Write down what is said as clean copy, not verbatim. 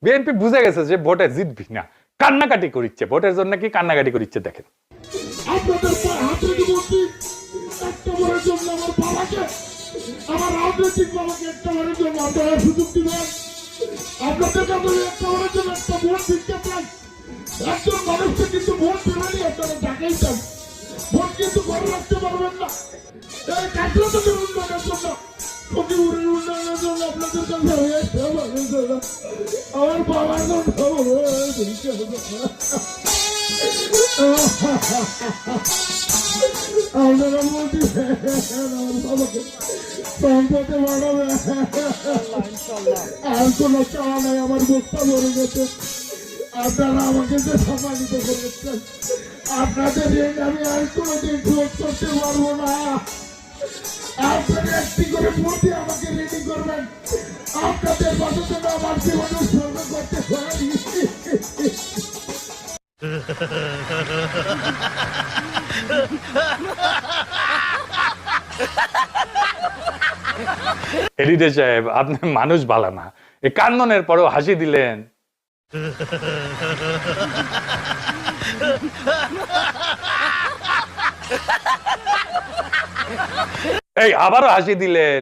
BNP বুঝে গেছে যে ভোটে জিতবি না, কান্নাকাটি করিচ্ছে, ভোটের জন্য কি কান্নাকাটি করিচ্ছে দেখেন। আমার রাজনৈতিক বাবাকে একটা বারের জন্য আপনারা সুযোগ দিবেন। আপনাদের কাছে একটা বারের জন্য একটা ভোট দিতে চান। একজন মানুষকে কিন্তু ভোট দেবেনি, আপনারা টাকাই চান, ভোট কিন্তু করে রাখতে পারবেন না। এই কাঠলাদের উন্নয়নের জন্য, ফকিপুরের উন্নয়নের জন্য আপনাদের কাছে আমার বাবার আপনারা বলতে আমার বাবাকে সম্পদে বাড়াবে। আর কোনো চাওয়া নাই, আমার মুখটা মরে গেছে। আপনারা আমাকে যে সম্মানিত করেছেন, আপনাদের ঋণ আমি আর কোনোদিন শোধ করতে পারবো না। আপনারা একটি করে ভোটে আমাকে রেডি করবেন। আপনাদের পাশে জন্য আমার জীবন উৎসর্গ করতে পারি। এডিটে সাহেব, আপনি মানুষ ভালো না, এই কান্দনের পরেও হাসি দিলেন। এই আবারও হাসি দিলেন।